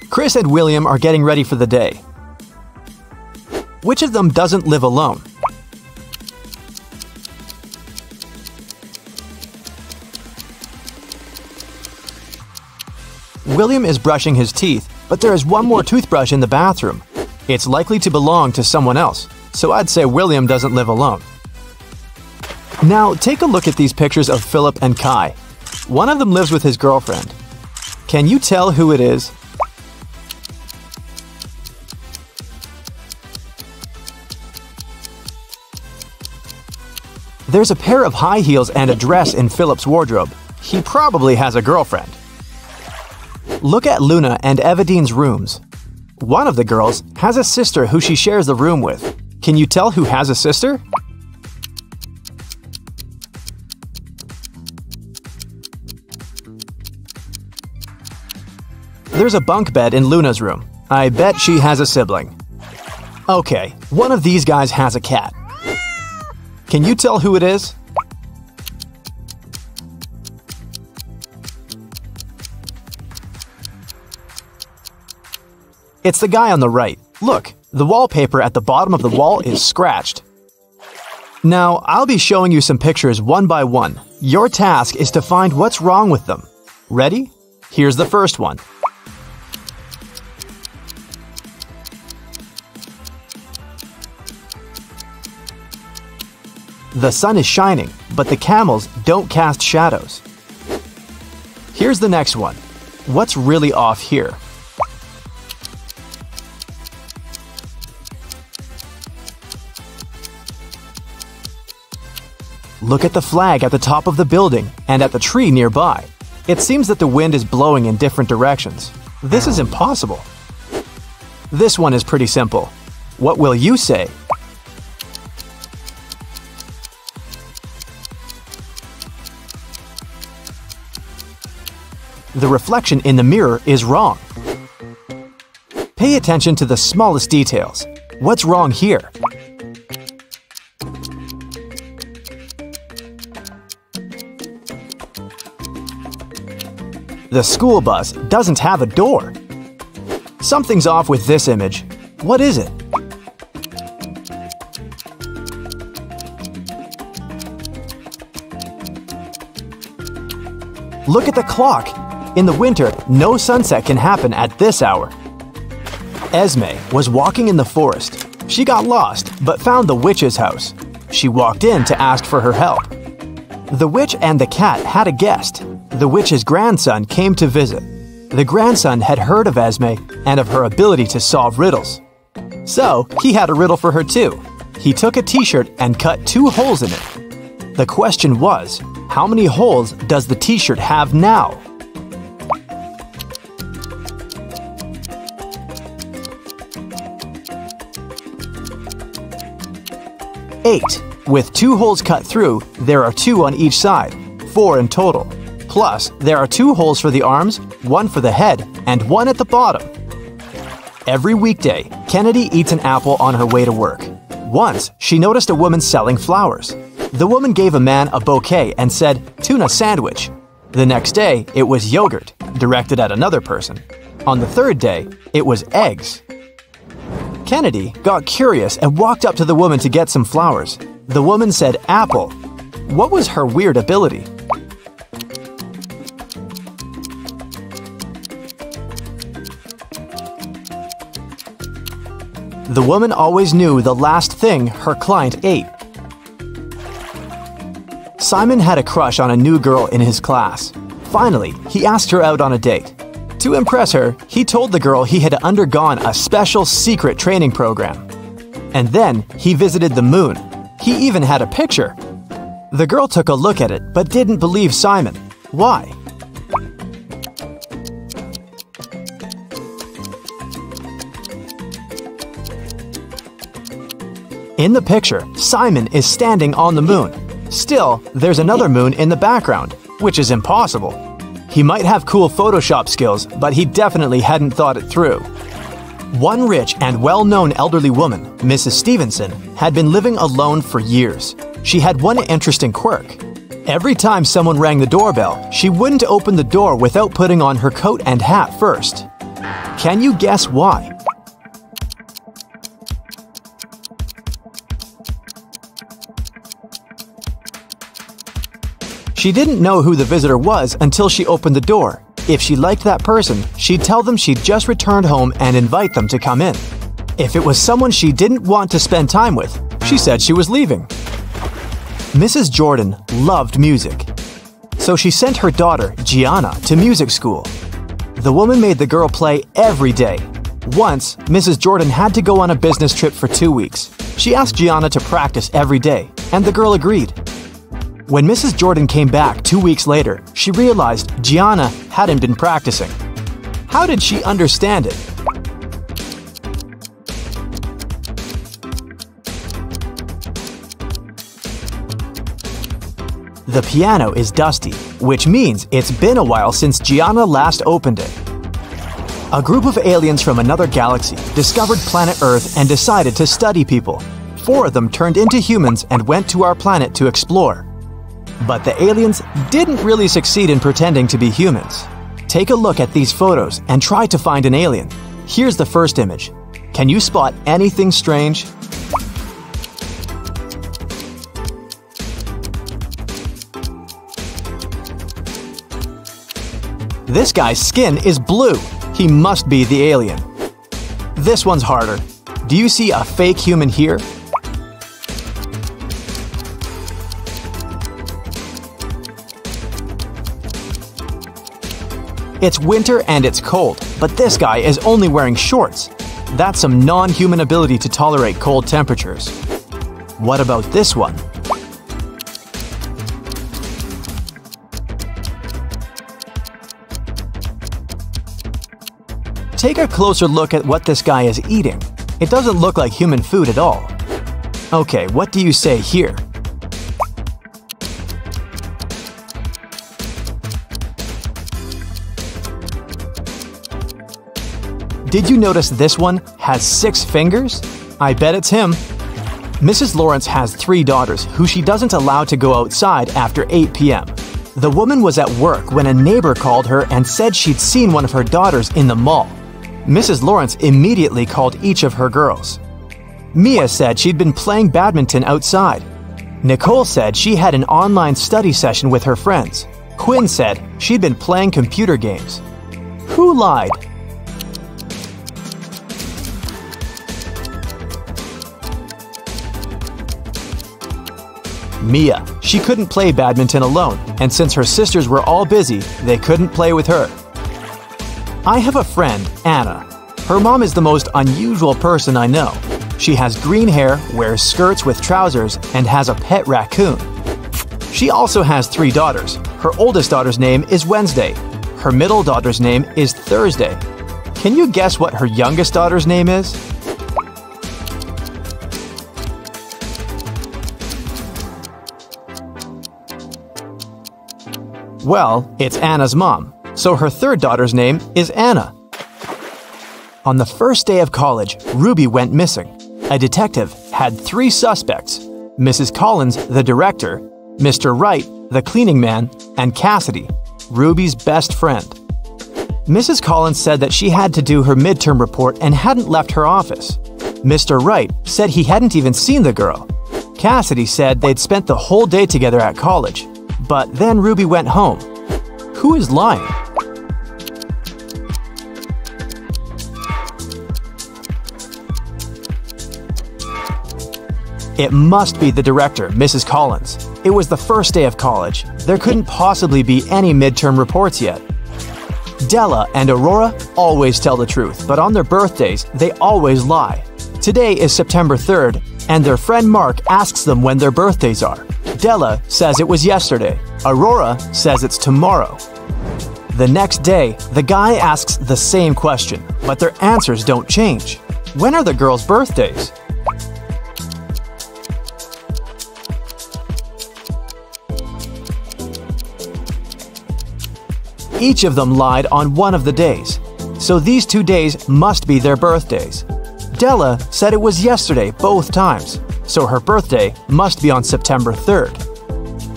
Chris and William are getting ready for the day. Which of them doesn't live alone? William is brushing his teeth, but there is one more toothbrush in the bathroom. It's likely to belong to someone else, so I'd say William doesn't live alone. Now, take a look at these pictures of Philip and Kai. One of them lives with his girlfriend. Can you tell who it is? There's a pair of high heels and a dress in Philip's wardrobe. He probably has a girlfriend. Look at Luna and Evadine's rooms. One of the girls has a sister who she shares the room with. Can you tell who has a sister? There's a bunk bed in Luna's room. I bet she has a sibling. Okay, one of these guys has a cat. Can you tell who it is? It's the guy on the right. Look, the wallpaper at the bottom of the wall is scratched. Now, I'll be showing you some pictures one by one. Your task is to find what's wrong with them. Ready? Here's the first one. The sun is shining, but the camels don't cast shadows. Here's the next one. What's really off here? Look at the flag at the top of the building and at the tree nearby. It seems that the wind is blowing in different directions. This is impossible. This one is pretty simple. What will you say? The reflection in the mirror is wrong. Pay attention to the smallest details. What's wrong here? The school bus doesn't have a door. Something's off with this image. What is it? Look at the clock. In the winter, no sunset can happen at this hour. Esme was walking in the forest. She got lost, but found the witch's house. She walked in to ask for her help. The witch and the cat had a guest. The witch's grandson came to visit. The grandson had heard of Esme and of her ability to solve riddles. So, he had a riddle for her too. He took a t-shirt and cut 2 holes in it. The question was, how many holes does the t-shirt have now? Eight. With 2 holes cut through, there are 2 on each side, 4 in total. Plus, there are 2 holes for the arms, 1 for the head, and 1 at the bottom. Every weekday, Kennedy eats an apple on her way to work. Once, she noticed a woman selling flowers. The woman gave a man a bouquet and said, "Tuna sandwich." The next day, it was yogurt, directed at another person. On the 3rd day, it was eggs. Kennedy got curious and walked up to the woman to get some flowers. The woman said apple. What was her weird ability? The woman always knew the last thing her client ate. Simon had a crush on a new girl in his class. Finally, he asked her out on a date. To impress her, he told the girl he had undergone a special secret training program. And then he visited the moon. He even had a picture. The girl took a look at it but didn't believe Simon. Why? In the picture, Simon is standing on the moon. Still, there's another moon in the background, which is impossible. He might have cool Photoshop skills, but he definitely hadn't thought it through. One rich and well-known elderly woman, Mrs. Stevenson, had been living alone for years. She had one interesting quirk. Every time someone rang the doorbell, she wouldn't open the door without putting on her coat and hat first. Can you guess why? She didn't know who the visitor was until she opened the door. If she liked that person, she'd tell them she'd just returned home and invite them to come in. If it was someone she didn't want to spend time with, she said she was leaving. Mrs. Jordan loved music, so she sent her daughter, Gianna, to music school. The woman made the girl play every day. Once, Mrs. Jordan had to go on a business trip for 2 weeks. She asked Gianna to practice every day, and the girl agreed. When Mrs. Jordan came back 2 weeks later, she realized Gianna hadn't been practicing. How did she understand it? The piano is dusty, which means it's been a while since Gianna last opened it. A group of aliens from another galaxy discovered planet Earth and decided to study people. 4 of them turned into humans and went to our planet to explore. But the aliens didn't really succeed in pretending to be humans. Take a look at these photos and try to find an alien. Here's the first image. Can you spot anything strange? This guy's skin is blue. He must be the alien. This one's harder. Do you see a fake human here? It's winter and it's cold, but this guy is only wearing shorts. That's some non-human ability to tolerate cold temperatures. What about this one? Take a closer look at what this guy is eating. It doesn't look like human food at all. Okay, what do you say here? Did you notice this one has 6 fingers? I bet it's him. Mrs. Lawrence has 3 daughters who she doesn't allow to go outside after 8 p.m. The woman was at work when a neighbor called her and said she'd seen one of her daughters in the mall. Mrs. Lawrence immediately called each of her girls. Mia said she'd been playing badminton outside. Nicole said she had an online study session with her friends. Quinn said she'd been playing computer games. Who lied? Mia. She couldn't play badminton alone, and since her sisters were all busy, they couldn't play with her. I have a friend, Anna. Her mom is the most unusual person I know. She has green hair, wears skirts with trousers, and has a pet raccoon. She also has 3 daughters. Her oldest daughter's name is Wednesday. Her middle daughter's name is Thursday. Can you guess what her youngest daughter's name is? Well, it's Anna's mom, so her 3rd daughter's name is Anna. On the first day of college, Ruby went missing. A detective had 3 suspects: Mrs. Collins, the director, Mr. Wright, the cleaning man, and Cassidy, Ruby's best friend. Mrs. Collins said that she had to do her midterm report and hadn't left her office. Mr. Wright said he hadn't even seen the girl. Cassidy said they'd spent the whole day together at college. But then Ruby went home. Who is lying? It must be the director, Mrs. Collins. It was the first day of college. There couldn't possibly be any midterm reports yet. Della and Aurora always tell the truth, but on their birthdays, they always lie. Today is September 3rd, and their friend Mark asks them when their birthdays are. Della says it was yesterday. Aurora says it's tomorrow. The next day, the guy asks the same question, but their answers don't change. When are the girls' birthdays? Each of them lied on one of the days, so these 2 days must be their birthdays. Della said it was yesterday both times, so her birthday must be on September 3rd.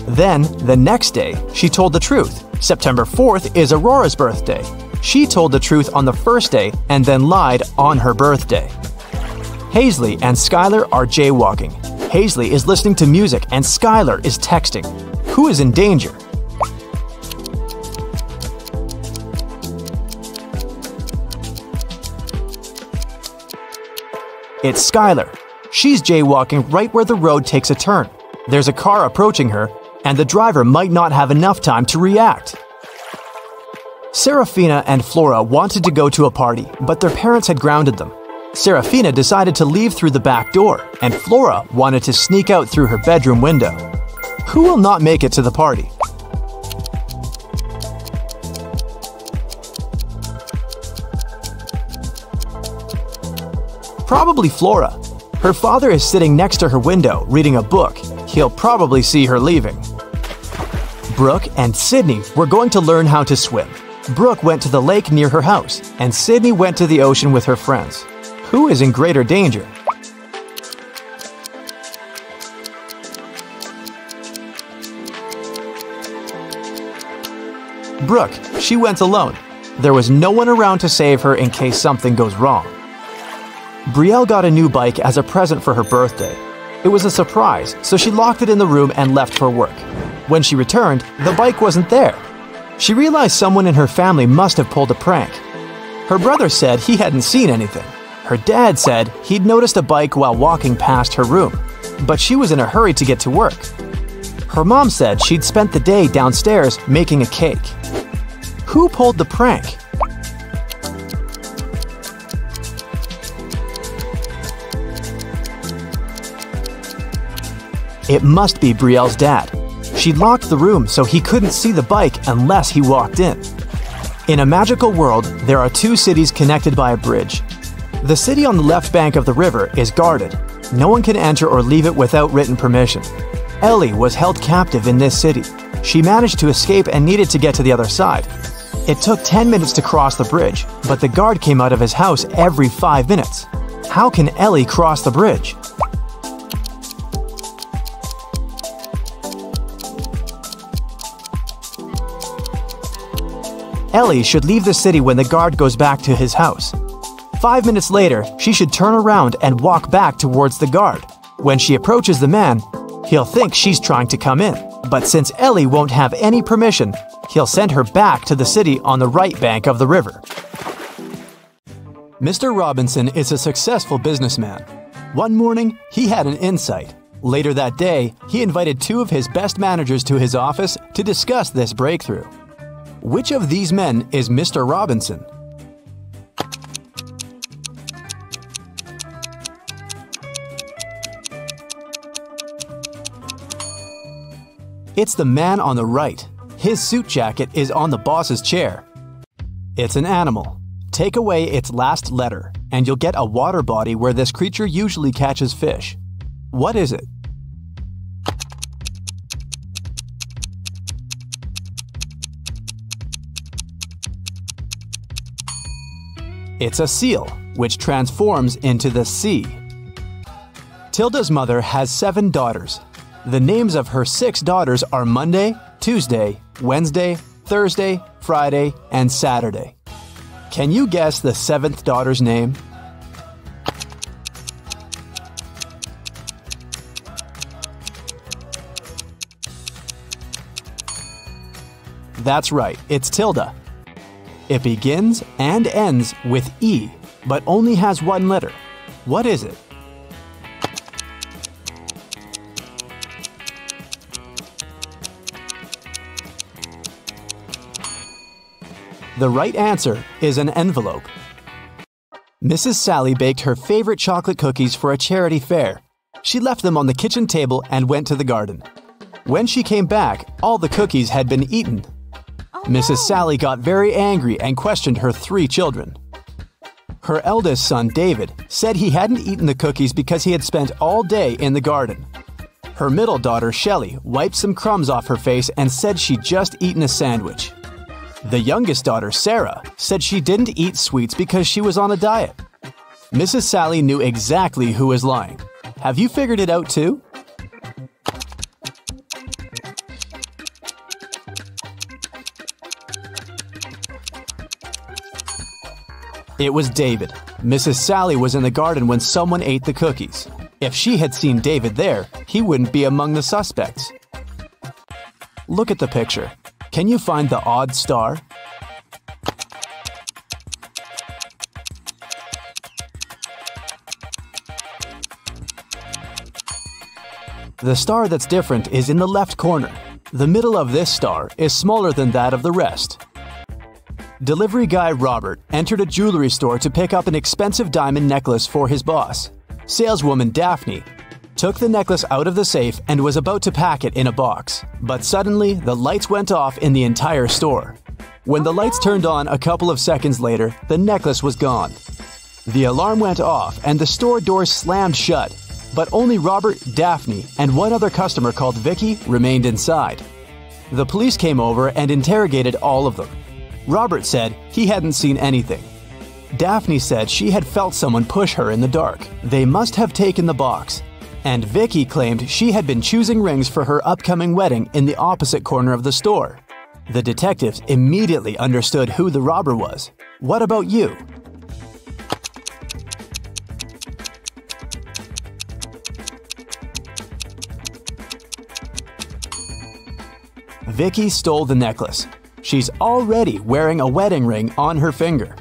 Then, the next day, she told the truth. September 4th is Aurora's birthday. She told the truth on the first day and then lied on her birthday. Hazley and Skylar are jaywalking. Hazley is listening to music and Skylar is texting. Who is in danger? It's Skylar. She's jaywalking right where the road takes a turn. There's a car approaching her, and the driver might not have enough time to react. Serafina and Flora wanted to go to a party, but their parents had grounded them. Serafina decided to leave through the back door, and Flora wanted to sneak out through her bedroom window. Who will not make it to the party? Probably Flora. Her father is sitting next to her window, reading a book. He'll probably see her leaving. Brooke and Sydney were going to learn how to swim. Brooke went to the lake near her house, and Sydney went to the ocean with her friends. Who is in greater danger? Brooke. She went alone. There was no one around to save her in case something goes wrong. Brielle got a new bike as a present for her birthday. It was a surprise, so she locked it in the room and left for work. When she returned, the bike wasn't there. She realized someone in her family must have pulled a prank. Her brother said he hadn't seen anything. Her dad said he'd noticed a bike while walking past her room, but she was in a hurry to get to work. Her mom said she'd spent the day downstairs making a cake. Who pulled the prank? It must be Brielle's dad. She locked the room so he couldn't see the bike unless he walked in. In a magical world, there are two cities connected by a bridge. The city on the left bank of the river is guarded. No one can enter or leave it without written permission. Ellie was held captive in this city. She managed to escape and needed to get to the other side. It took 10 minutes to cross the bridge, but the guard came out of his house every 5 minutes. How can Ellie cross the bridge? Ellie should leave the city when the guard goes back to his house. 5 minutes later, she should turn around and walk back towards the guard. When she approaches the man, he'll think she's trying to come in. But since Ellie won't have any permission, he'll send her back to the city on the right bank of the river. Mr. Robinson is a successful businessman. One morning, he had an insight. Later that day, he invited two of his best managers to his office to discuss this breakthrough. Which of these men is Mr. Robinson? It's the man on the right. His suit jacket is on the boss's chair. It's an animal. Take away its last letter, and you'll get a water body where this creature usually catches fish. What is it? It's a seal, which transforms into the sea. Tilda's mother has 7 daughters. The names of her 6 daughters are Monday, Tuesday, Wednesday, Thursday, Friday, and Saturday. Can you guess the 7th daughter's name? That's right, it's Tilda. It begins and ends with E, but only has 1 letter. What is it? The right answer is an envelope. Mrs. Sally baked her favorite chocolate cookies for a charity fair. She left them on the kitchen table and went to the garden. When she came back, all the cookies had been eaten. Mrs. Sally got very angry and questioned her 3 children. Her eldest son, David, said he hadn't eaten the cookies because he had spent all day in the garden. Her middle daughter, Shelley, wiped some crumbs off her face and said she'd just eaten a sandwich. The youngest daughter, Sarah, said she didn't eat sweets because she was on a diet. Mrs. Sally knew exactly who was lying. Have you figured it out too? It was David. Mrs. Sally was in the garden when someone ate the cookies. If she had seen David there, he wouldn't be among the suspects. Look at the picture. Can you find the odd star? The star that's different is in the left corner. The middle of this star is smaller than that of the rest. Delivery guy Robert entered a jewelry store to pick up an expensive diamond necklace for his boss. Saleswoman Daphne took the necklace out of the safe and was about to pack it in a box. But suddenly, the lights went off in the entire store. When the lights turned on a couple of seconds later, the necklace was gone. The alarm went off and the store doors slammed shut. But only Robert, Daphne, and one other customer called Vicky remained inside. The police came over and interrogated all of them. Robert said he hadn't seen anything. Daphne said she had felt someone push her in the dark. They must have taken the box. And Vicky claimed she had been choosing rings for her upcoming wedding in the opposite corner of the store. The detectives immediately understood who the robber was. What about you? Vicky stole the necklace. She's already wearing a wedding ring on her finger.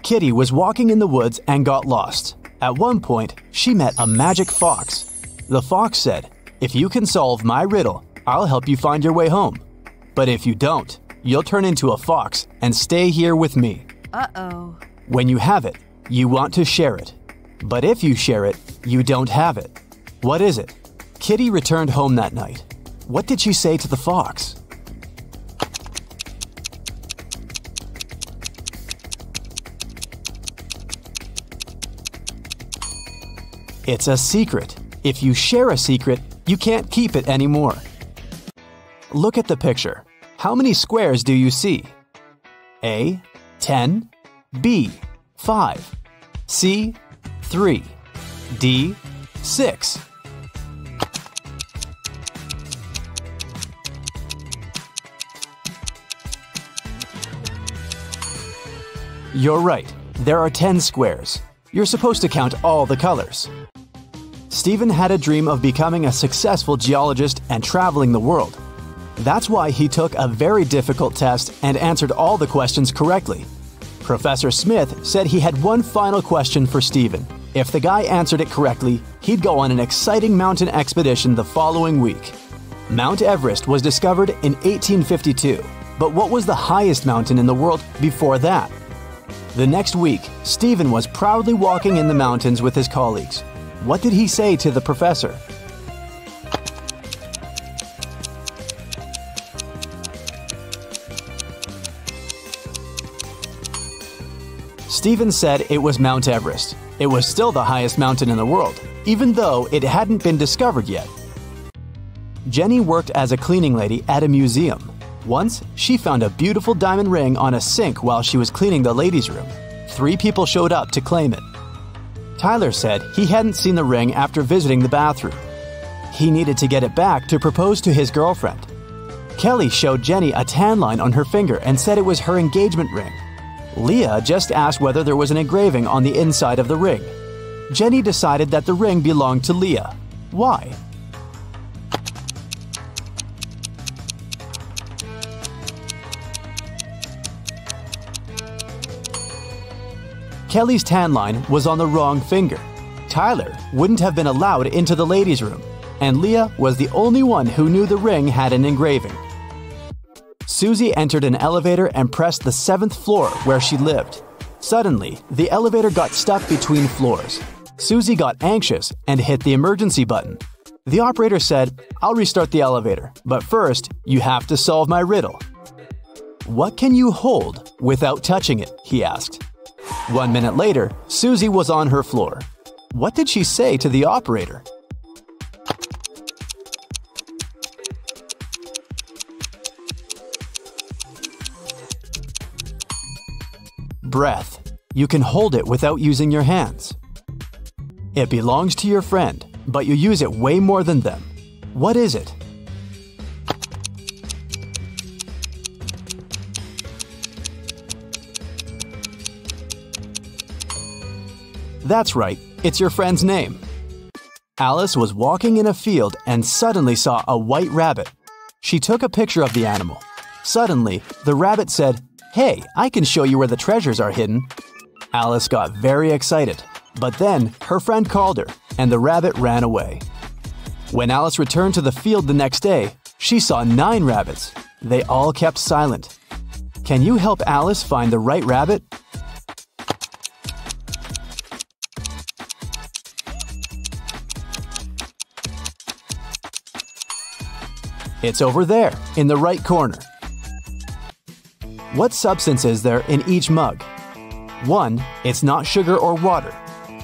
Kitty was walking in the woods and got lost. At one point, she met a magic fox. The fox said, "If you can solve my riddle, I'll help you find your way home. But if you don't, you'll turn into a fox and stay here with me." Uh-oh. When you have it, you want to share it. But if you share it, you don't have it. What is it? Kitty returned home that night. What did she say to the fox? It's a secret. If you share a secret, you can't keep it anymore. Look at the picture. How many squares do you see? A. 10. B. 5. C. 3. D. 6. You're right. There are 10 squares. You're supposed to count all the colors. Stephen had a dream of becoming a successful geologist and traveling the world. That's why he took a very difficult test and answered all the questions correctly. Professor Smith said he had one final question for Stephen. If the guy answered it correctly, he'd go on an exciting mountain expedition the following week. Mount Everest was discovered in 1852, but what was the highest mountain in the world before that? The next week, Stephen was proudly walking in the mountains with his colleagues. What did he say to the professor? Stephen said it was Mount Everest. It was still the highest mountain in the world, even though it hadn't been discovered yet. Jenny worked as a cleaning lady at a museum. Once, she found a beautiful diamond ring on a sink while she was cleaning the ladies' room. 3 people showed up to claim it. Tyler said he hadn't seen the ring after visiting the bathroom. He needed to get it back to propose to his girlfriend. Kelly showed Jenny a tan line on her finger and said it was her engagement ring. Leah just asked whether there was an engraving on the inside of the ring. Jenny decided that the ring belonged to Leah. Why? Kelly's tan line was on the wrong finger. Tyler wouldn't have been allowed into the ladies' room, and Leah was the only one who knew the ring had an engraving. Susie entered an elevator and pressed the 7th floor where she lived. Suddenly, the elevator got stuck between floors. Susie got anxious and hit the emergency button. The operator said, "I'll restart the elevator, but first, you have to solve my riddle." "What can you hold without touching it?" he asked. 1 minute later, Susie was on her floor. What did she say to the operator? Breath. You can hold it without using your hands. It belongs to your friend, but you use it way more than them. What is it? That's right, it's your friend's name. Alice was walking in a field and suddenly saw a white rabbit. She took a picture of the animal. Suddenly, the rabbit said, "Hey, I can show you where the treasures are hidden." Alice got very excited, but then her friend called her and the rabbit ran away. When Alice returned to the field the next day, she saw 9 rabbits. They all kept silent. Can you help Alice find the right rabbit? It's over there, in the right corner. What substance is there in each mug? 1. It's not sugar or water.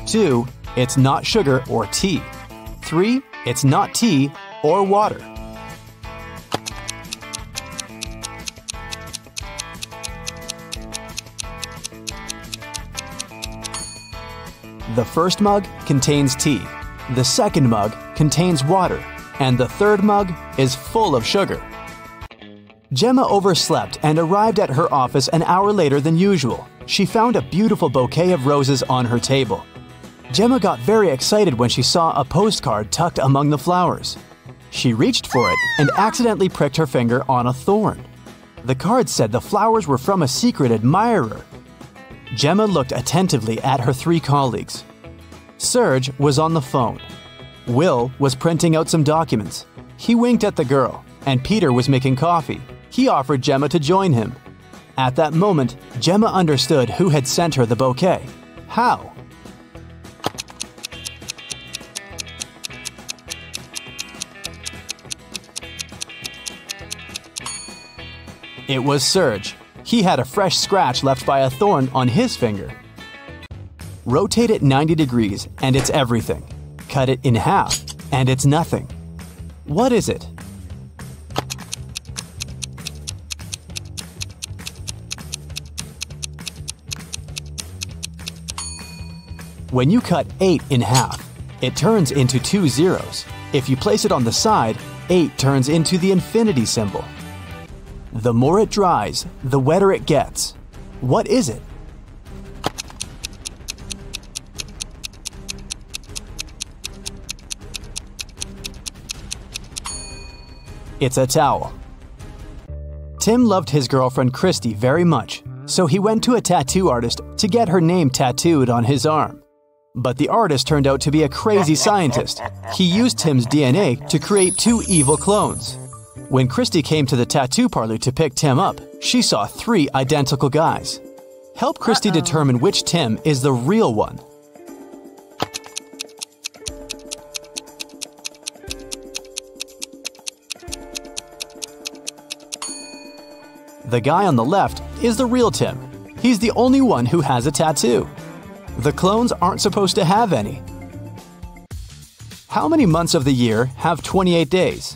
2. It's not sugar or tea. 3. It's not tea or water. The first mug contains tea, the second mug contains water, and the third mug is full of sugar. Gemma overslept and arrived at her office an hour later than usual. She found a beautiful bouquet of roses on her table. Gemma got very excited when she saw a postcard tucked among the flowers. She reached for it and accidentally pricked her finger on a thorn. The card said the flowers were from a secret admirer. Gemma looked attentively at her 3 colleagues. Serge was on the phone. Will was printing out some documents. He winked at the girl, and Peter was making coffee. He offered Gemma to join him. At that moment, Gemma understood who had sent her the bouquet. How? It was Serge. He had a fresh scratch left by a thorn on his finger. Rotate it 90 degrees and it's everything. Cut it in half and it's nothing. What is it? When you cut 8 in half, it turns into 2 zeros. If you place it on the side, 8 turns into the infinity symbol. The more it dries, the wetter it gets. What is it? It's a towel. Tim loved his girlfriend Christy very much, so he went to a tattoo artist to get her name tattooed on his arm. But the artist turned out to be a crazy scientist. He used Tim's DNA to create 2 evil clones. When Christy came to the tattoo parlor to pick Tim up, she saw 3 identical guys. Help Christy determine which Tim is the real one. The guy on the left is the real Tim. He's the only one who has a tattoo. The clones aren't supposed to have any. How many months of the year have 28 days?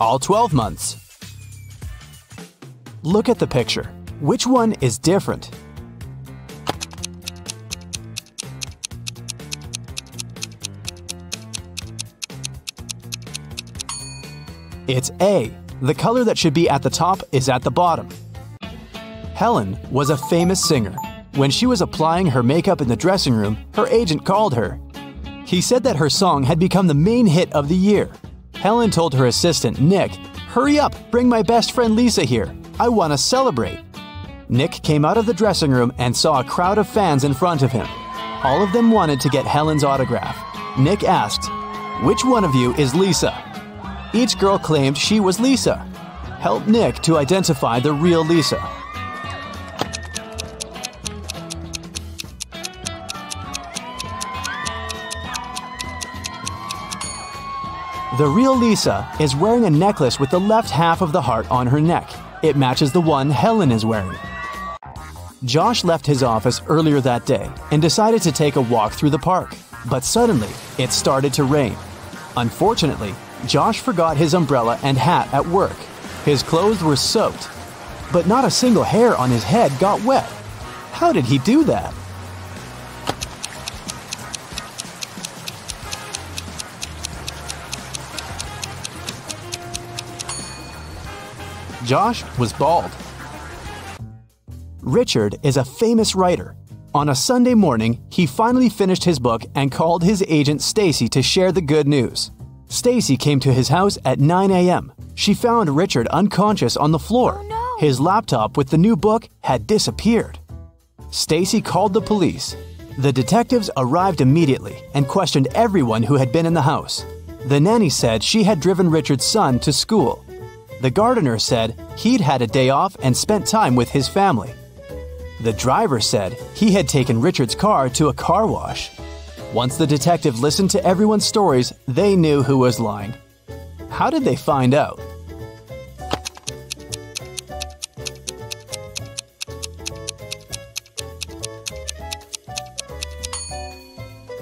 All 12 months. Look at the picture. Which one is different? It's A. The color that should be at the top is at the bottom. Helen was a famous singer. When she was applying her makeup in the dressing room, her agent called her. He said that her song had become the main hit of the year. Helen told her assistant, Nick, "Hurry up, bring my best friend Lisa here. I want to celebrate." Nick came out of the dressing room and saw a crowd of fans in front of him. All of them wanted to get Helen's autograph. Nick asked, "Which one of you is Lisa?" Each girl claimed she was Lisa. Help Nick to identify the real Lisa. The real Lisa is wearing a necklace with the left half of the heart on her neck. It matches the one Helen is wearing. Josh left his office earlier that day and decided to take a walk through the park. But suddenly, it started to rain. Unfortunately, Josh forgot his umbrella and hat at work. His clothes were soaked, but not a single hair on his head got wet. How did he do that? Josh was bald. Richard is a famous writer. On a Sunday morning, he finally finished his book and called his agent Stacy to share the good news. Stacy came to his house at 9 a.m. She found Richard unconscious on the floor. Oh, no. His laptop with the new book had disappeared. Stacy called the police. The detectives arrived immediately and questioned everyone who had been in the house. The nanny said she had driven Richard's son to school. The gardener said he'd had a day off and spent time with his family. The driver said he had taken Richard's car to a car wash. Once the detective listened to everyone's stories, they knew who was lying. How did they find out?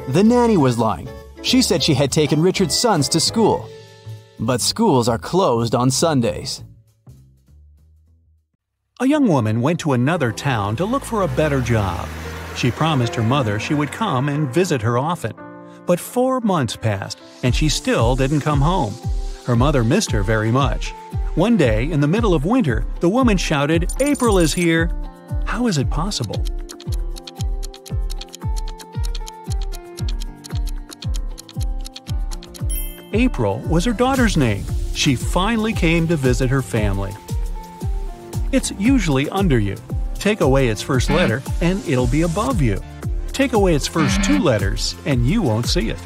The nanny was lying. She said she had taken Richard's sons to school. But schools are closed on Sundays. A young woman went to another town to look for a better job. She promised her mother she would come and visit her often. But 4 months passed, and she still didn't come home. Her mother missed her very much. One day, in the middle of winter, the woman shouted, "April is here!" How is it possible? April was her daughter's name. She finally came to visit her family. It's usually under you. Take away its first letter, and it'll be above you. Take away its first 2 letters, and you won't see it.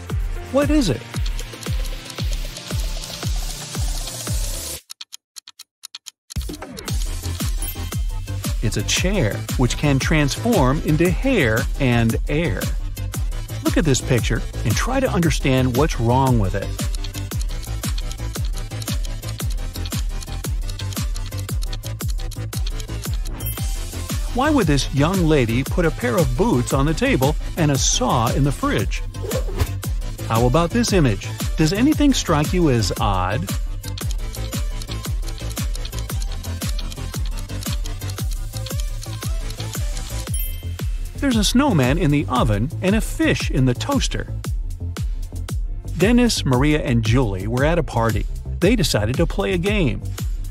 What is it? It's a chair, which can transform into hair and air. Look at this picture and try to understand what's wrong with it. Why would this young lady put a pair of boots on the table and a saw in the fridge? How about this image? Does anything strike you as odd? There's a snowman in the oven and a fish in the toaster. Dennis, Maria, and Julie were at a party. They decided to play a game.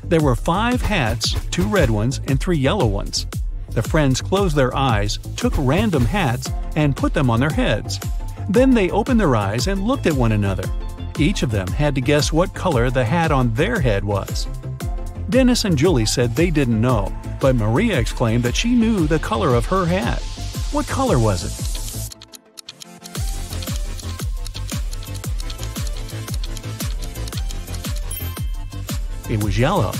There were 5 hats, 2 red ones and 3 yellow ones. The friends closed their eyes, took random hats, and put them on their heads. Then they opened their eyes and looked at one another. Each of them had to guess what color the hat on their head was. Dennis and Julie said they didn't know, but Maria exclaimed that she knew the color of her hat. What color was it? It was yellow.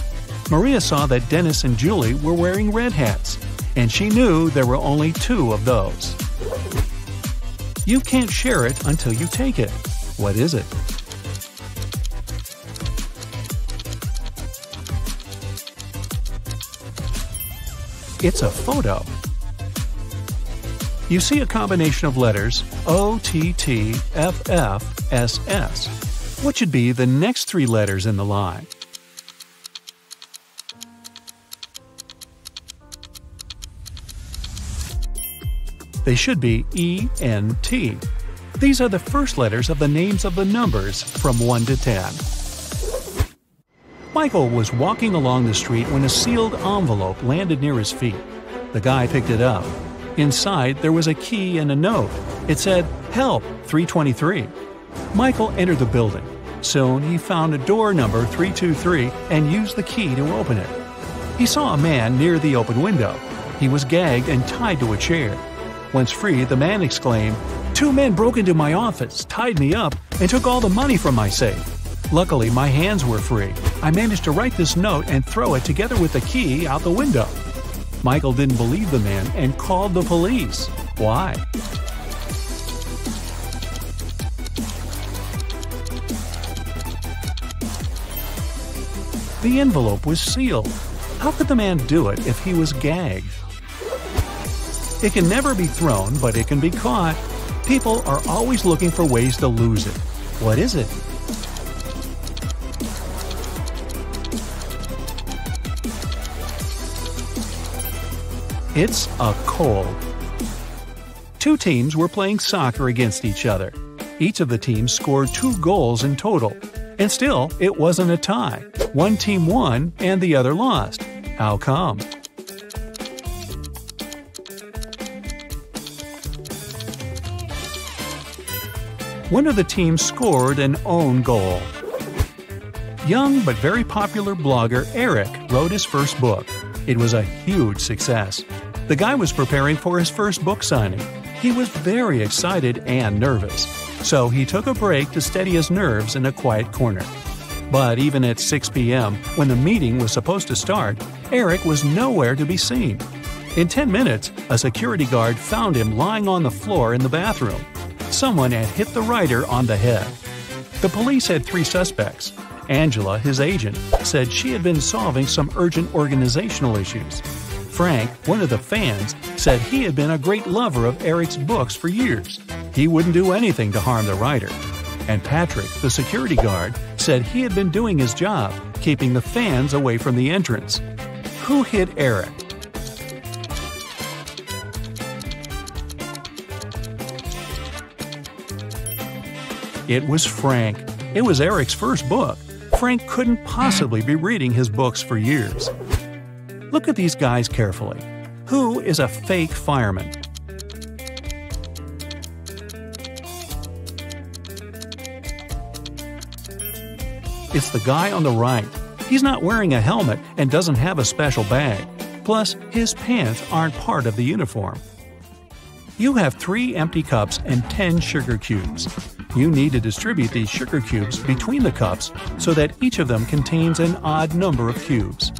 Maria saw that Dennis and Julie were wearing red hats, and she knew there were only 2 of those. You can't share it until you take it. What is it? It's a photo. You see a combination of letters OTTFFSS. What should be the next 3 letters in the line? They should be ENT. These are the first letters of the names of the numbers from 1 to 10. Michael was walking along the street when a sealed envelope landed near his feet. The guy picked it up. Inside, there was a key and a note. It said, "Help, 323." Michael entered the building. Soon, he found a door number 323 and used the key to open it. He saw a man near the open window. He was gagged and tied to a chair. Once free, the man exclaimed, "2 men broke into my office, tied me up, and took all the money from my safe. Luckily, my hands were free. I managed to write this note and throw it together with the key out the window." Michael didn't believe the man and called the police. Why? The envelope was sealed. How could the man do it if he was gagged? It can never be thrown, but it can be caught. People are always looking for ways to lose it. What is it? It's a cold. 2 teams were playing soccer against each other. Each of the teams scored 2 goals in total. And still, it wasn't a tie. One team won and the other lost. How come? One of the teams scored an own goal. Young but very popular blogger Eric wrote his first book. It was a huge success. The guy was preparing for his first book signing. He was very excited and nervous, so he took a break to steady his nerves in a quiet corner. But even at 6 p.m., when the meeting was supposed to start, Eric was nowhere to be seen. In 10 minutes, a security guard found him lying on the floor in the bathroom. Someone had hit the writer on the head. The police had 3 suspects. Angela, his agent, said she had been solving some urgent organizational issues. Frank, one of the fans, said he had been a great lover of Eric's books for years. He wouldn't do anything to harm the writer. And Patrick, the security guard, said he had been doing his job, keeping the fans away from the entrance. Who hit Eric? It was Frank. It was Eric's first book. Frank couldn't possibly be reading his books for years. Look at these guys carefully. Who is a fake fireman? It's the guy on the right. He's not wearing a helmet and doesn't have a special bag. Plus, his pants aren't part of the uniform. You have 3 empty cups and 10 sugar cubes. You need to distribute these sugar cubes between the cups so that each of them contains an odd number of cubes.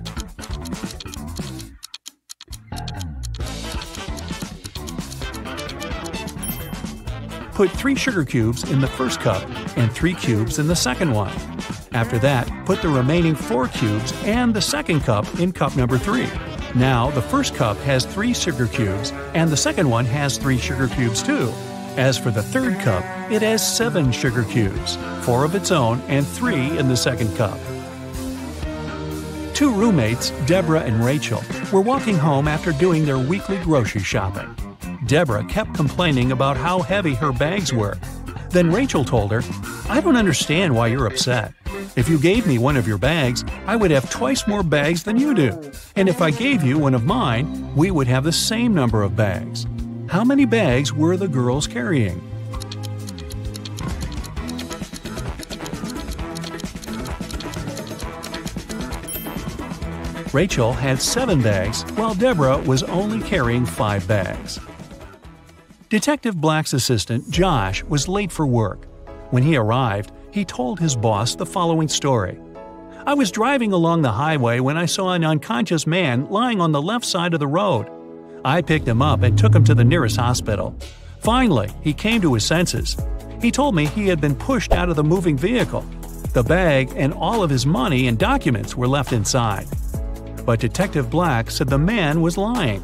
Put 3 sugar cubes in the first cup and 3 cubes in the second one. After that, put the remaining 4 cubes and the second cup in cup number 3. Now, the first cup has 3 sugar cubes, and the second one has 3 sugar cubes too. As for the third cup, it has 7 sugar cubes, 4 of its own and 3 in the second cup. 2 roommates, Deborah and Rachel, were walking home after doing their weekly grocery shopping. Deborah kept complaining about how heavy her bags were. Then Rachel told her, "I don't understand why you're upset. If you gave me one of your bags, I would have twice more bags than you do. And if I gave you one of mine, we would have the same number of bags." How many bags were the girls carrying? Rachel had 7 bags, while Deborah was only carrying 5 bags. Detective Black's assistant, Josh, was late for work. When he arrived, he told his boss the following story. "I was driving along the highway when I saw an unconscious man lying on the left side of the road. I picked him up and took him to the nearest hospital. Finally, he came to his senses. He told me he had been pushed out of the moving vehicle. The bag and all of his money and documents were left inside." But Detective Black said the man was lying.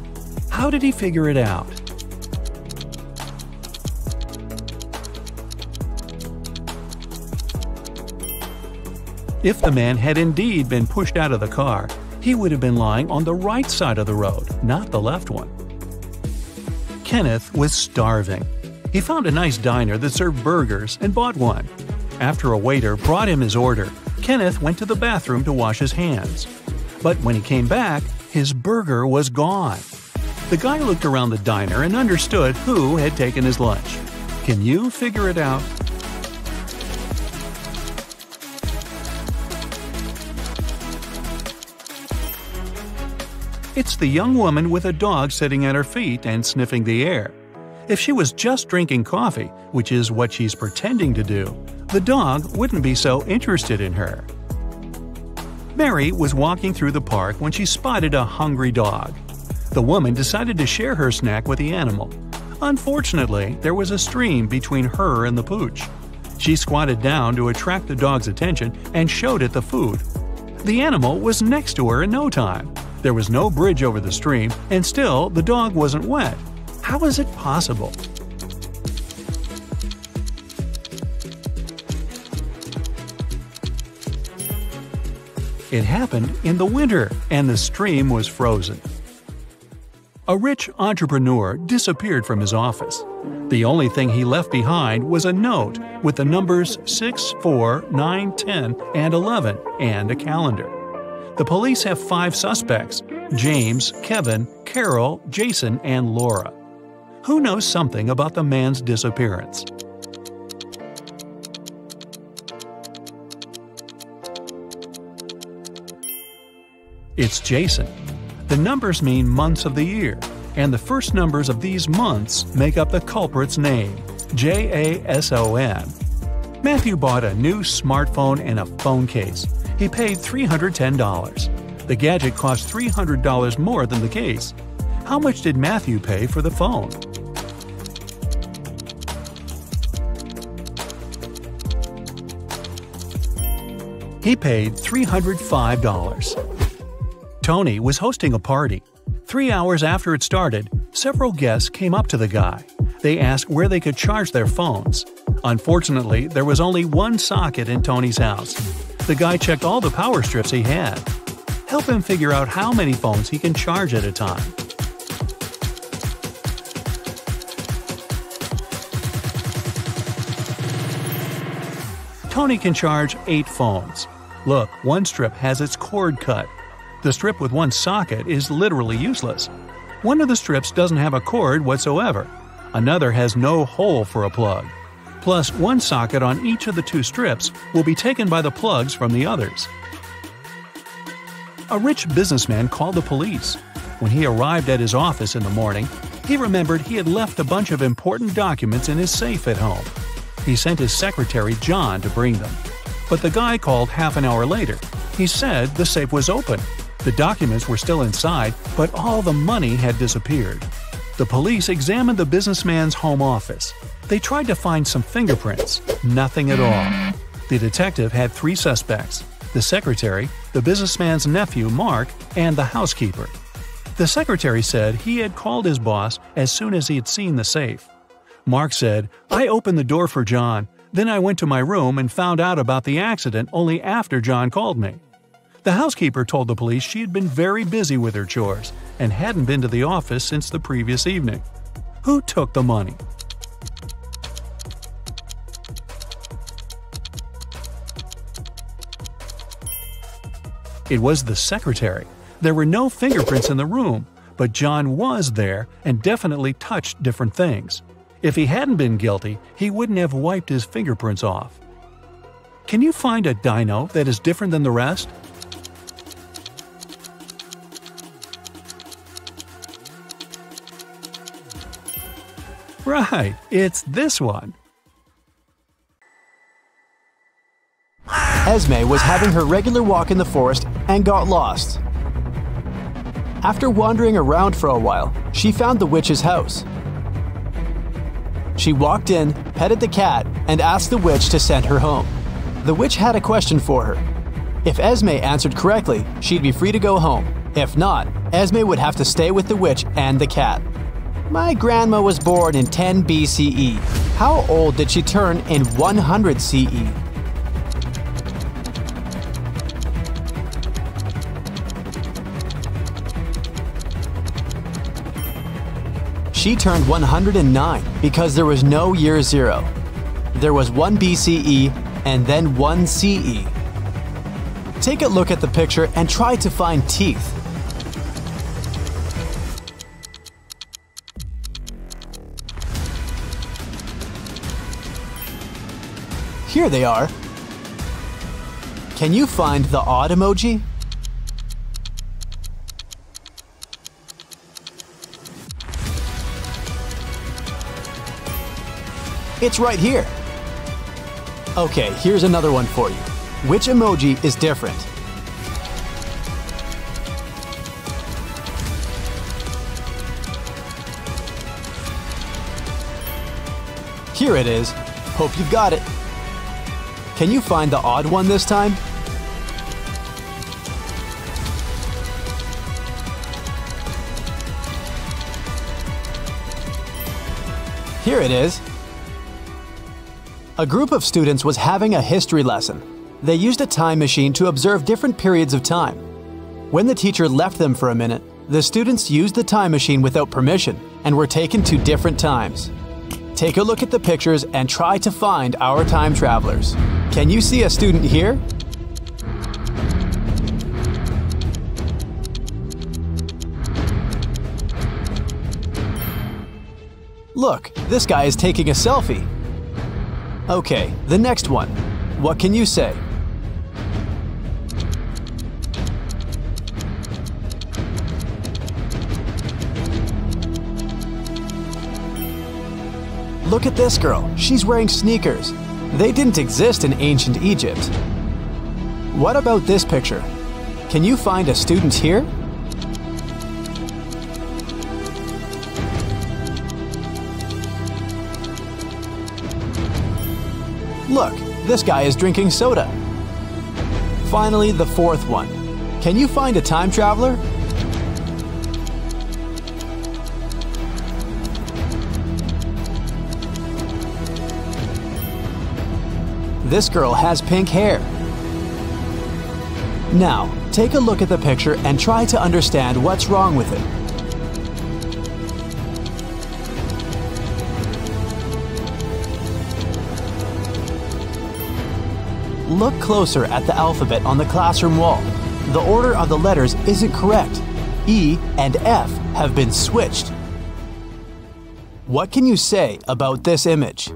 How did he figure it out? If the man had indeed been pushed out of the car, he would have been lying on the right side of the road, not the left one. Kenneth was starving. He found a nice diner that served burgers and bought one. After a waiter brought him his order, Kenneth went to the bathroom to wash his hands. But when he came back, his burger was gone. The guy looked around the diner and understood who had taken his lunch. Can you figure it out? It's the young woman with a dog sitting at her feet and sniffing the air. If she was just drinking coffee, which is what she's pretending to do, the dog wouldn't be so interested in her. Mary was walking through the park when she spotted a hungry dog. The woman decided to share her snack with the animal. Unfortunately, there was a stream between her and the pooch. She squatted down to attract the dog's attention and showed it the food. The animal was next to her in no time. There was no bridge over the stream, and still the dog wasn't wet. How is it possible? It happened in the winter, and the stream was frozen. A rich entrepreneur disappeared from his office. The only thing he left behind was a note with the numbers 6, 4, 9, 10, and 11, and a calendar. The police have 5 suspects: James, Kevin, Carol, Jason, and Laura. Who knows something about the man's disappearance? It's Jason. The numbers mean months of the year, and the first numbers of these months make up the culprit's name, Jason. Matthew bought a new smartphone and a phone case. He paid $310. The gadget cost $300 more than the case. How much did Matthew pay for the phone? He paid $305. Tony was hosting a party. 3 hours after it started, several guests came up to the guy. They asked where they could charge their phones. Unfortunately, there was only one socket in Tony's house. The guy checked all the power strips he had. Help him figure out how many phones he can charge at a time. Tony can charge 8 phones. Look, one strip has its cord cut. The strip with one socket is literally useless. One of the strips doesn't have a cord whatsoever. Another has no hole for a plug. Plus, one socket on each of the 2 strips will be taken by the plugs from the others. A rich businessman called the police. When he arrived at his office in the morning, he remembered he had left a bunch of important documents in his safe at home. He sent his secretary, John, to bring them. But the guy called half an hour later. He said the safe was open. The documents were still inside, but all the money had disappeared. The police examined the businessman's home office. They tried to find some fingerprints. Nothing at all. The detective had 3 suspects: the secretary, the businessman's nephew, Mark, and the housekeeper. The secretary said he had called his boss as soon as he had seen the safe. Mark said, "I opened the door for John. Then I went to my room and found out about the accident only after John called me." The housekeeper told the police she had been very busy with her chores and hadn't been to the office since the previous evening. Who took the money? It was the secretary. There were no fingerprints in the room, but John was there and definitely touched different things. If he hadn't been guilty, he wouldn't have wiped his fingerprints off. Can you find a dino that is different than the rest? Right, it's this one. Esme was having her regular walk in the forest and got lost. After wandering around for a while, she found the witch's house. She walked in, petted the cat, and asked the witch to send her home. The witch had a question for her. If Esme answered correctly, she'd be free to go home. If not, Esme would have to stay with the witch and the cat. My grandma was born in 10 BCE. How old did she turn in 100 CE? She turned 109 because there was no year 0. There was 1 BCE and then 1 CE. Take a look at the picture and try to find teeth. Here they are. Can you find the odd emoji? It's right here. Okay, here's another one for you. Which emoji is different? Here it is. Hope you've got it. Can you find the odd one this time? Here it is. A group of students was having a history lesson. They used a time machine to observe different periods of time. When the teacher left them for a minute, the students used the time machine without permission and were taken to different times. take a look at the pictures and try to find our time travelers. Can you see a student here? Look, this guy is taking a selfie. Okay, the next one. What can you say? Look at this girl. She's wearing sneakers. They didn't exist in ancient Egypt. What about this picture? Can you find a student here? Look, this guy is drinking soda. Finally, the fourth one. Can you find a time traveler? This girl has pink hair. Now, take a look at the picture and try to understand what's wrong with it. Look closer at the alphabet on the classroom wall. The order of the letters isn't correct. E and F have been switched. What can you say about this image?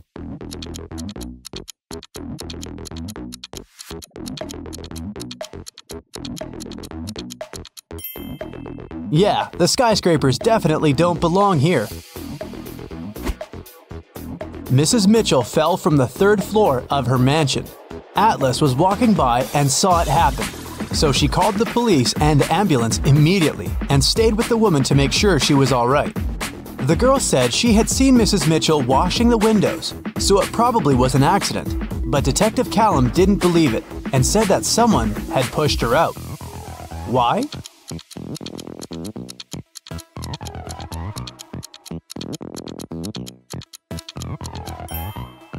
Yeah, the skyscrapers definitely don't belong here. Mrs. Mitchell fell from the third floor of her mansion. Atlas was walking by and saw it happen, so she called the police and the ambulance immediately and stayed with the woman to make sure she was all right. The girl said she had seen Mrs. Mitchell washing the windows, so it probably was an accident, but Detective Callum didn't believe it and said that someone had pushed her out. Why?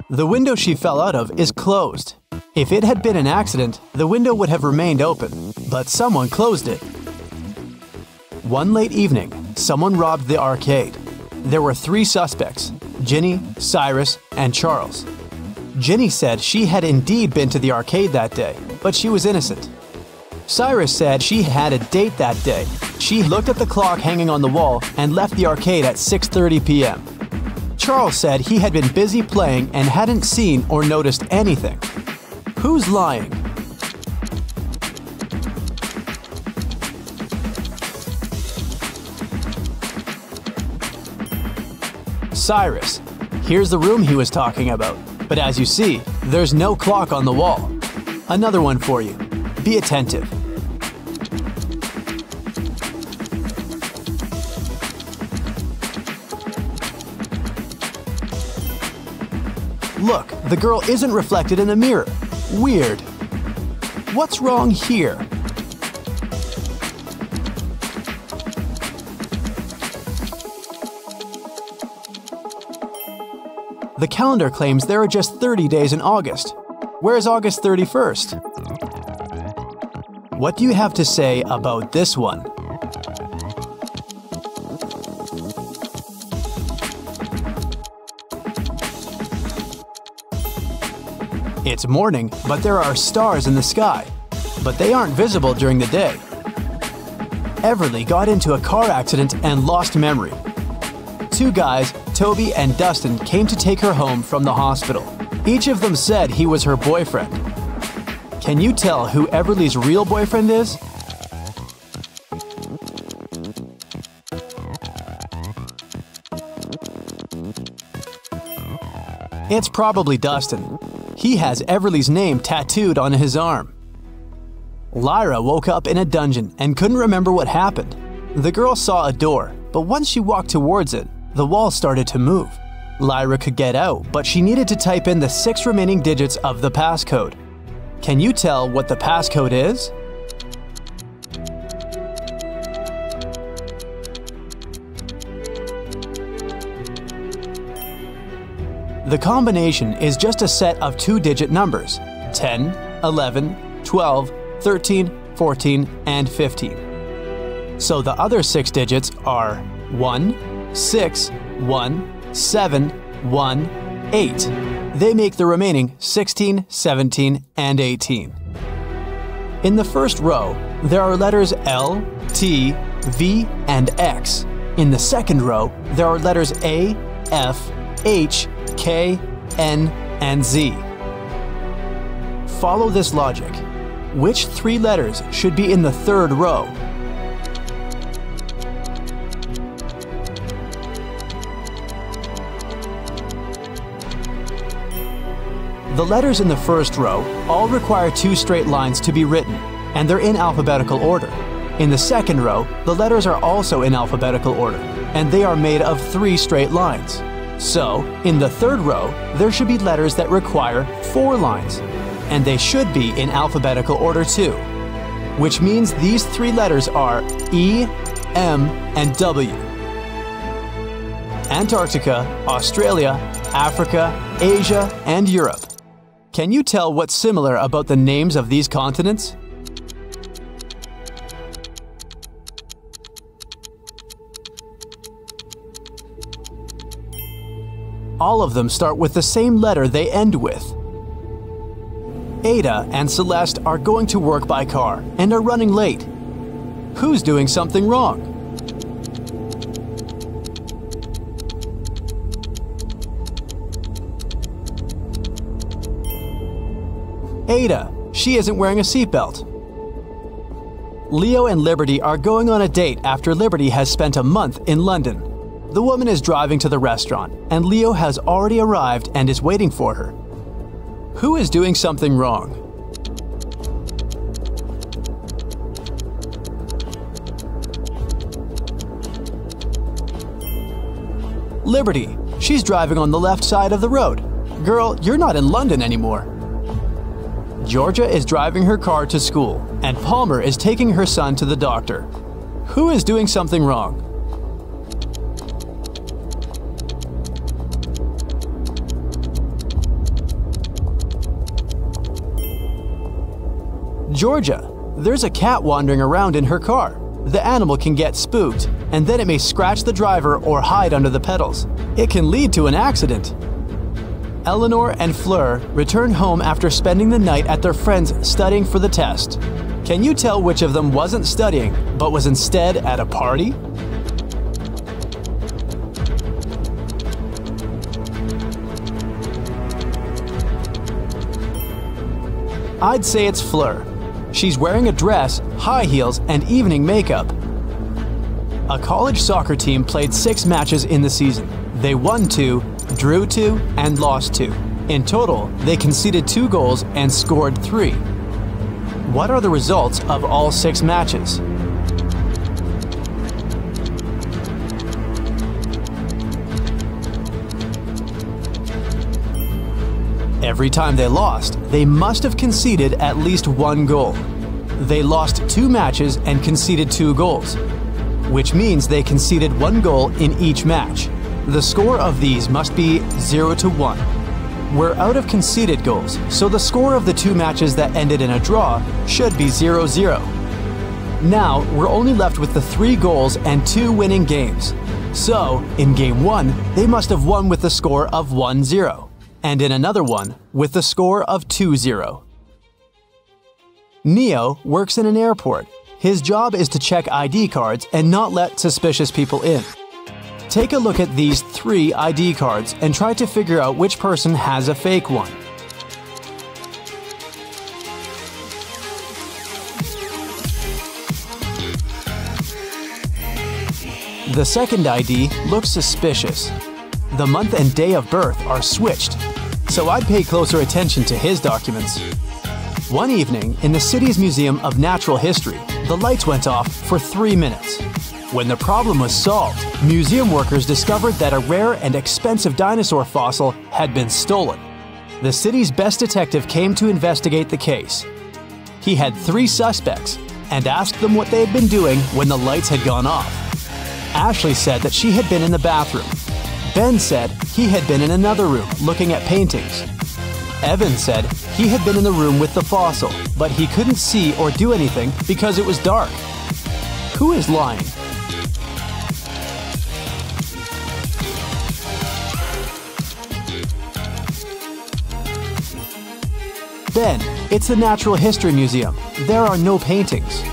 The window she fell out of is closed. If it had been an accident, the window would have remained open, but someone closed it. One late evening, someone robbed the arcade. There were 3 suspects: Ginny, Cyrus, and Charles. Ginny said she had indeed been to the arcade that day, but she was innocent. Cyrus said she had a date that day. She looked at the clock hanging on the wall and left the arcade at 6:30 p.m. Charles said he had been busy playing and hadn't seen or noticed anything. Who's lying? Cyrus. Here's the room he was talking about. But as you see, there's no clock on the wall. Another one for you. Be attentive. Look, the girl isn't reflected in the mirror. Weird. What's wrong here? The calendar claims there are just 30 days in August. Where's August 31st? What do you have to say about this one? It's morning, but there are stars in the sky, but they aren't visible during the day. Everly got into a car accident and lost memory. 2 guys, Toby and Dustin, came to take her home from the hospital. Each of them said he was her boyfriend. Can you tell who Everly's real boyfriend is? It's probably Dustin. He has Everly's name tattooed on his arm. Lyra woke up in a dungeon and couldn't remember what happened. The girl saw a door, but once she walked towards it, the wall started to move. Lyra could get out, but she needed to type in the 6 remaining digits of the passcode. Can you tell what the passcode is? The combination is just a set of 2-digit numbers: 10, 11, 12, 13, 14, and 15. So the other 6 digits are 1, 6, 1, 7, 1, 8. They make the remaining 16, 17, and 18. In the first row, there are letters L, T, V, and X. In the second row, there are letters A, F, H, K, N, and Z. Follow this logic. Which 3 letters should be in the third row? The letters in the first row all require 2 straight lines to be written, and they're in alphabetical order. In the second row, the letters are also in alphabetical order, and they are made of 3 straight lines. So, in the third row, there should be letters that require 4 lines, and they should be in alphabetical order too, which means these 3 letters are E, M, and W. Antarctica, Australia, Africa, Asia, and Europe. Can you tell what's similar about the names of these continents? All of them start with the same letter they end with. Ada and Celeste are going to work by car and are running late. Who's doing something wrong? Ada, she isn't wearing a seatbelt. Leo and Liberty are going on a date after Liberty has spent a month in London. The woman is driving to the restaurant, and Leo has already arrived and is waiting for her. Who is doing something wrong? Liberty, she's driving on the left side of the road. Girl, you're not in London anymore. Georgia is driving her car to school, and Palmer is taking her son to the doctor. Who is doing something wrong? Georgia, there's a cat wandering around in her car. The animal can get spooked, and then it may scratch the driver or hide under the pedals. It can lead to an accident. Eleanor and Fleur return home after spending the night at their friend's studying for the test. Can you tell which of them wasn't studying, but was instead at a party? I'd say it's Fleur. She's wearing a dress, high heels, and evening makeup. A college soccer team played 6 matches in the season. They won 2, drew 2, and lost 2. In total, they conceded 2 goals and scored 3. What are the results of all 6 matches? Every time they lost, they must have conceded at least 1 goal. They lost 2 matches and conceded 2 goals, which means they conceded 1 goal in each match. The score of these must be 0-1. We're out of conceded goals, so the score of the 2 matches that ended in a draw should be 0-0. Now, we're only left with the 3 goals and 2 winning games. So, in Game 1, they must have won with the score of 1-0, and in another one, with the score of 2-0. Neo works in an airport. His job is to check ID cards and not let suspicious people in. Take a look at these 3 ID cards and try to figure out which person has a fake one. The second ID looks suspicious. The month and day of birth are switched, so I'd pay closer attention to his documents. One evening, in the city's Museum of Natural History, the lights went off for 3 minutes. When the problem was solved, museum workers discovered that a rare and expensive dinosaur fossil had been stolen. The city's best detective came to investigate the case. He had 3 suspects and asked them what they had been doing when the lights had gone off. Ashley said that she had been in the bathroom. Ben said he had been in another room looking at paintings. Evan said he had been in the room with the fossil, but he couldn't see or do anything because it was dark. Who is lying? Ben, it's the Natural History Museum. There are no paintings.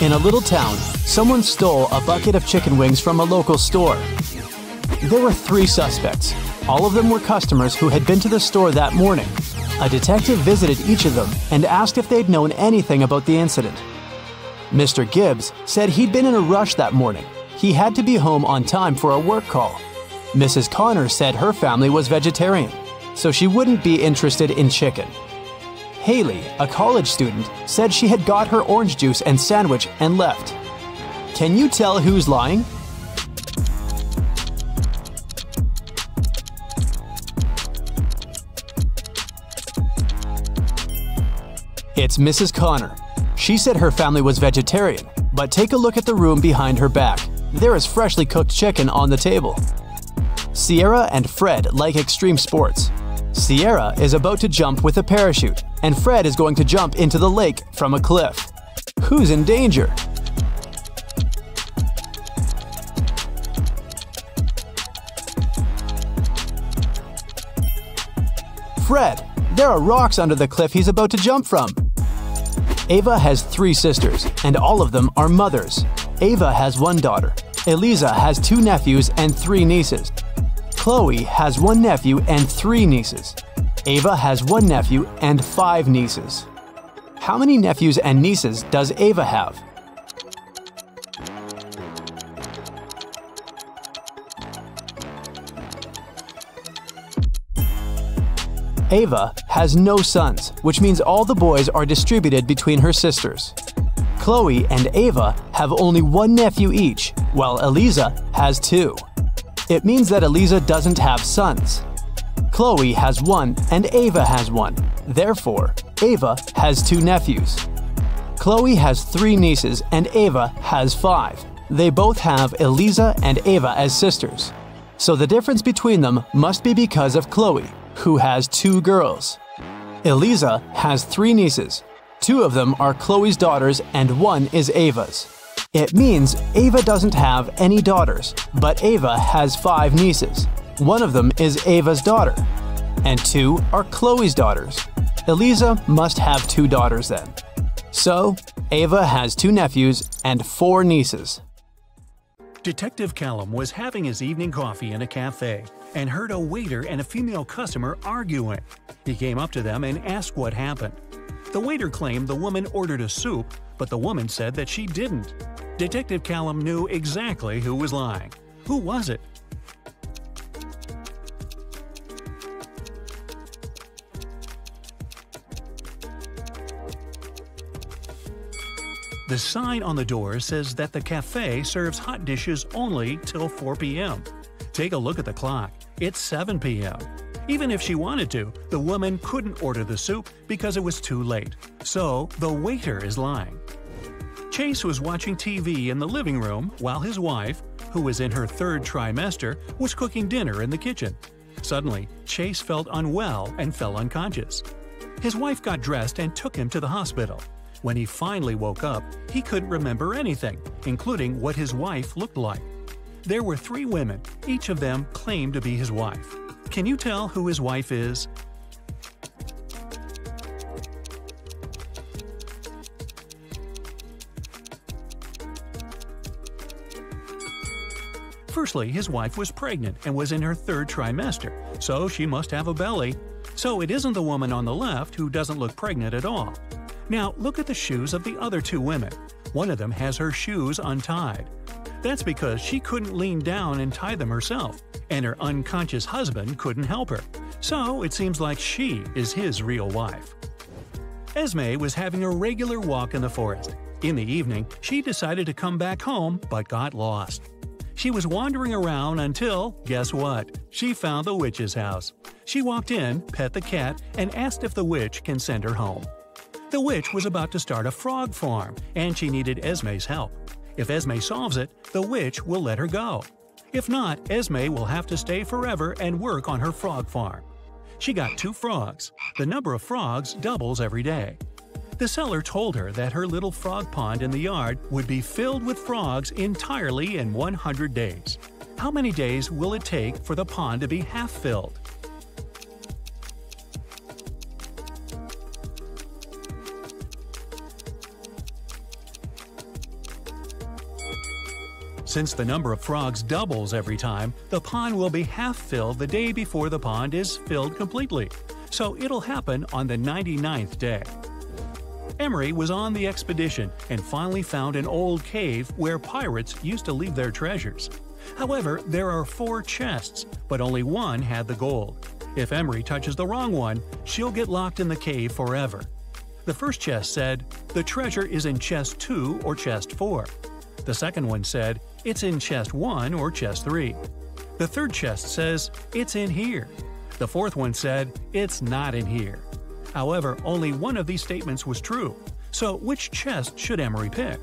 In a little town, someone stole a bucket of chicken wings from a local store. There were 3 suspects. All of them were customers who had been to the store that morning. A detective visited each of them and asked if they'd known anything about the incident. Mr. Gibbs said he'd been in a rush that morning. He had to be home on time for a work call. Mrs. Connor said her family was vegetarian, so she wouldn't be interested in chicken. Haley, a college student, said she had got her orange juice and sandwich and left. Can you tell who's lying? It's Mrs. Connor. She said her family was vegetarian, but take a look at the room behind her back. There is freshly cooked chicken on the table. Sierra and Fred like extreme sports. Sierra is about to jump with a parachute, and Fred is going to jump into the lake from a cliff. Who's in danger? Fred! There are rocks under the cliff he's about to jump from. Ava has 3 sisters, and all of them are mothers. Ava has 1 daughter. Eliza has 2 nephews and 3 nieces. Chloe has 1 nephew and 3 nieces. Ava has 1 nephew and 5 nieces. How many nephews and nieces does Ava have? Ava has no sons, which means all the boys are distributed between her sisters. Chloe and Ava have only 1 nephew each, while Eliza has 2. It means that Eliza doesn't have sons. Chloe has 1 and Ava has 1. Therefore, Ava has 2 nephews. Chloe has 3 nieces and Ava has 5. They both have Eliza and Ava as sisters. So the difference between them must be because of Chloe, who has 2 girls. Eliza has 3 nieces. 2 of them are Chloe's daughters and 1 is Ava's. It means Ava doesn't have any daughters, but Ava has 5 nieces. 1 of them is Ava's daughter, and 2 are Chloe's daughters. Eliza must have 2 daughters then. So, Ava has 2 nephews and 4 nieces. Detective Callum was having his evening coffee in a cafe and heard a waiter and a female customer arguing. He came up to them and asked what happened. The waiter claimed the woman ordered a soup, but the woman said that she didn't. Detective Callum knew exactly who was lying. Who was it? The sign on the door says that the cafe serves hot dishes only till 4 p.m. Take a look at the clock. It's 7 p.m. Even if she wanted to, the woman couldn't order the soup because it was too late. So, the waiter is lying. Chase was watching TV in the living room while his wife, who was in her 3rd trimester, was cooking dinner in the kitchen. Suddenly, Chase felt unwell and fell unconscious. His wife got dressed and took him to the hospital. When he finally woke up, he couldn't remember anything, including what his wife looked like. There were 3 women, each of them claimed to be his wife. Can you tell who his wife is? Firstly, his wife was pregnant and was in her 3rd trimester, so she must have a belly. So it isn't the woman on the left who doesn't look pregnant at all. Now look at the shoes of the other 2 women. One of them has her shoes untied. That's because she couldn't lean down and tie them herself, and her unconscious husband couldn't help her. So it seems like she is his real wife. Esme was having a regular walk in the forest. In the evening, she decided to come back home but got lost. She was wandering around until, guess what? She found the witch's house. She walked in, pet the cat, and asked if the witch can send her home. The witch was about to start a frog farm, and she needed Esme's help. If Esme solves it, the witch will let her go. If not, Esme will have to stay forever and work on her frog farm. She got 2 frogs. The number of frogs doubles every day. The seller told her that her little frog pond in the yard would be filled with frogs entirely in 100 days. How many days will it take for the pond to be half filled? Since the number of frogs doubles every time, the pond will be half filled the day before the pond is filled completely. So it'll happen on the 99th day. Emery was on the expedition and finally found an old cave where pirates used to leave their treasures. However, there are 4 chests, but only one had the gold. If Emery touches the wrong one, she'll get locked in the cave forever. The first chest said, "The treasure is in chest 2 or chest 4." The second one said, "It's in chest 1 or chest 3." The third chest says, "It's in here." The fourth one said, "It's not in here." However, only one of these statements was true. So which chest should Emery pick?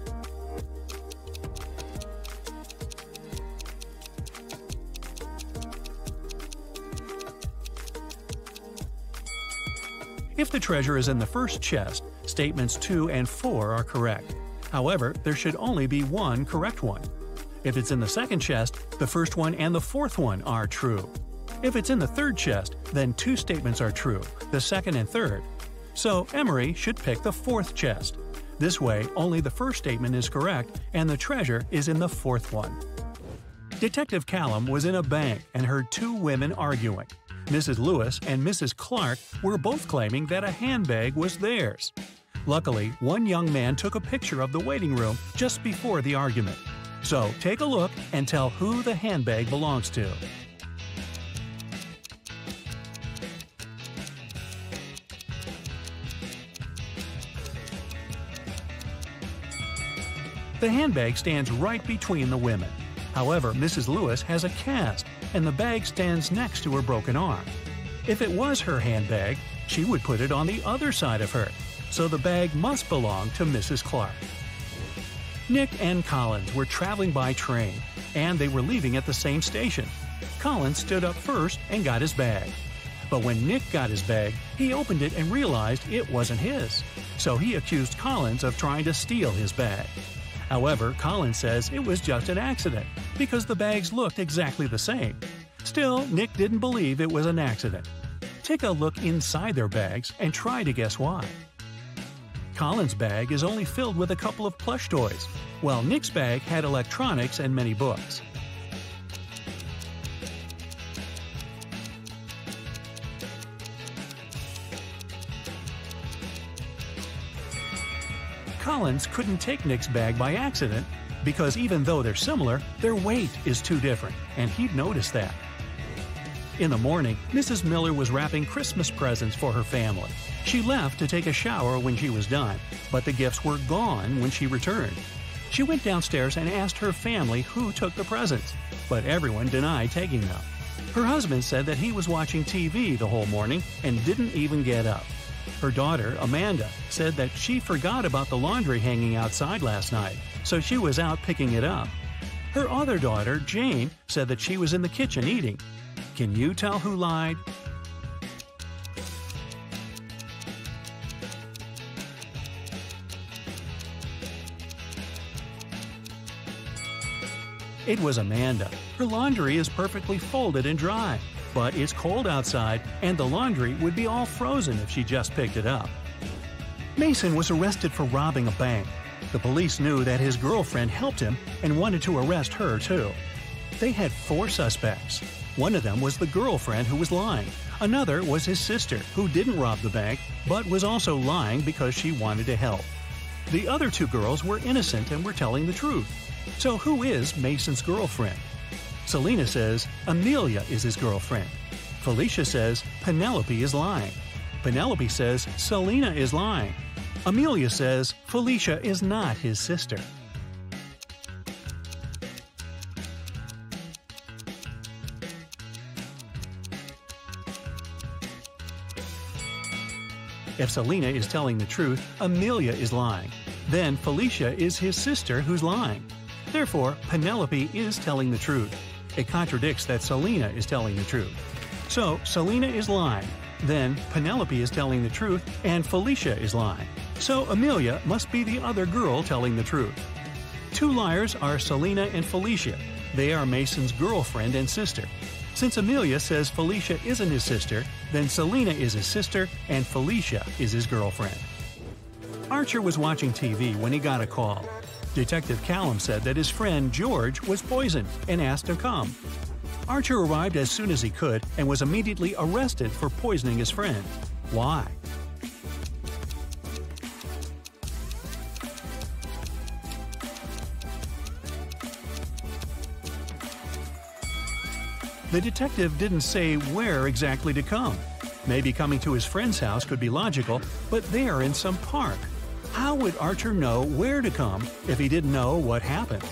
If the treasure is in the first chest, statements 2 and 4 are correct. However, there should only be one correct one. If it's in the second chest, the first one and the fourth one are true. If it's in the third chest, then 2 statements are true, the second and third. So Emery should pick the fourth chest. This way, only the first statement is correct and the treasure is in the fourth one. Detective Callum was in a bank and heard 2 women arguing. Mrs. Lewis and Mrs. Clark were both claiming that a handbag was theirs. Luckily, one young man took a picture of the waiting room just before the argument. So take a look and tell who the handbag belongs to. The handbag stands right between the women. However, Mrs. Lewis has a cast, and the bag stands next to her broken arm. If it was her handbag, she would put it on the other side of her, so the bag must belong to Mrs. Clark. Nick and Collins were traveling by train, and they were leaving at the same station. Collins stood up first and got his bag. But when Nick got his bag, he opened it and realized it wasn't his, so he accused Collins of trying to steal his bag. However, Collins says it was just an accident, because the bags looked exactly the same. Still, Nick didn't believe it was an accident. Take a look inside their bags and try to guess why. Collins' bag is only filled with a couple of plush toys, while Nick's bag had electronics and many books. Collins couldn't take Nick's bag by accident because even though they're similar, their weight is too different, and he'd noticed that. In the morning, Mrs. Miller was wrapping Christmas presents for her family. She left to take a shower when she was done, but the gifts were gone when she returned. She went downstairs and asked her family who took the presents, but everyone denied taking them. Her husband said that he was watching TV the whole morning and didn't even get up. Her daughter, Amanda, said that she forgot about the laundry hanging outside last night, so she was out picking it up. Her other daughter, Jane, said that she was in the kitchen eating. Can you tell who lied? It was Amanda. Her laundry is perfectly folded and dry, but it's cold outside and the laundry would be all frozen if she just picked it up. Mason was arrested for robbing a bank. The police knew that his girlfriend helped him and wanted to arrest her too. They had 4 suspects. One of them was the girlfriend who was lying. Another was his sister, who didn't rob the bank, but was also lying because she wanted to help. The other 2 girls were innocent and were telling the truth. So who is Mason's girlfriend? Selena says Amelia is his girlfriend. Felicia says Penelope is lying. Penelope says Selena is lying. Amelia says Felicia is not his sister. If Selena is telling the truth, Amelia is lying. Then Felicia is his sister who's lying. Therefore, Penelope is telling the truth. It contradicts that Selena is telling the truth. So, Selena is lying. Then, Penelope is telling the truth, and Felicia is lying. So, Amelia must be the other girl telling the truth. 2 liars are Selena and Felicia. They are Mason's girlfriend and sister. Since Amelia says Felicia isn't his sister, then Selena is his sister and Felicia is his girlfriend. Archer was watching TV when he got a call. Detective Callum said that his friend George was poisoned and asked to come. Archer arrived as soon as he could and was immediately arrested for poisoning his friend. Why? The detective didn't say where exactly to come. Maybe coming to his friend's house could be logical, but they are in some park. How would Archer know where to come if he didn't know what happened?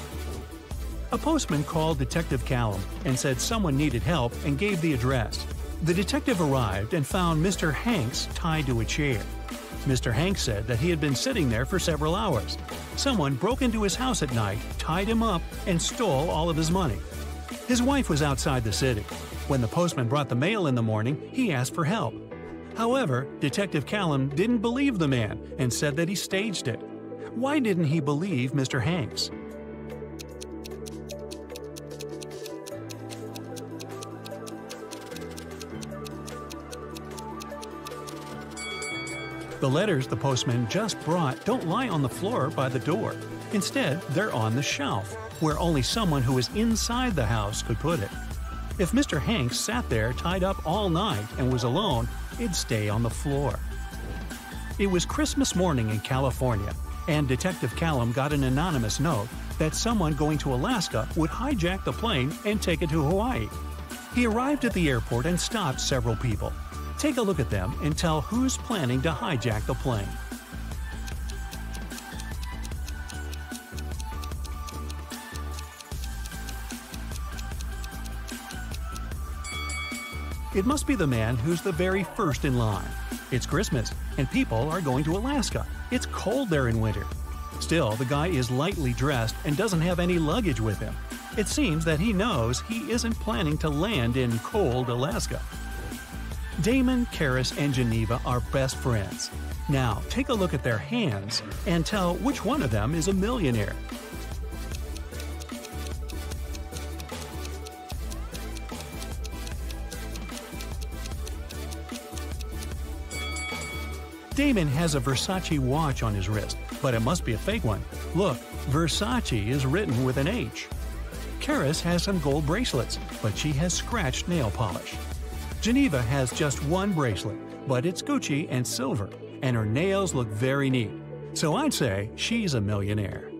A postman called Detective Callum and said someone needed help and gave the address. The detective arrived and found Mr. Hanks tied to a chair. Mr. Hanks said that he had been sitting there for several hours. Someone broke into his house at night, tied him up, and stole all of his money. His wife was outside the city. When the postman brought the mail in the morning, he asked for help. However, Detective Callum didn't believe the man and said that he staged it. Why didn't he believe Mr. Hanks? The letters the postman just brought don't lie on the floor by the door. Instead, they're on the shelf, where only someone who is inside the house could put it. If Mr. Hanks sat there tied up all night and was alone, it'd stay on the floor. It was Christmas morning in California, and Detective Callum got an anonymous note that someone going to Alaska would hijack the plane and take it to Hawaii. He arrived at the airport and stopped several people. Take a look at them and tell who's planning to hijack the plane. It must be the man who's the very first in line. It's Christmas, and people are going to Alaska. It's cold there in winter. Still, the guy is lightly dressed and doesn't have any luggage with him. It seems that he knows he isn't planning to land in cold Alaska. Damon, Karis, and Geneva are best friends. Now, take a look at their hands and tell which one of them is a millionaire. Damon has a Versace watch on his wrist, but it must be a fake one. Look, Versace is written with an H. Karis has some gold bracelets, but she has scratched nail polish. Geneva has just one bracelet, but it's Gucci and silver, and her nails look very neat. So I'd say she's a millionaire.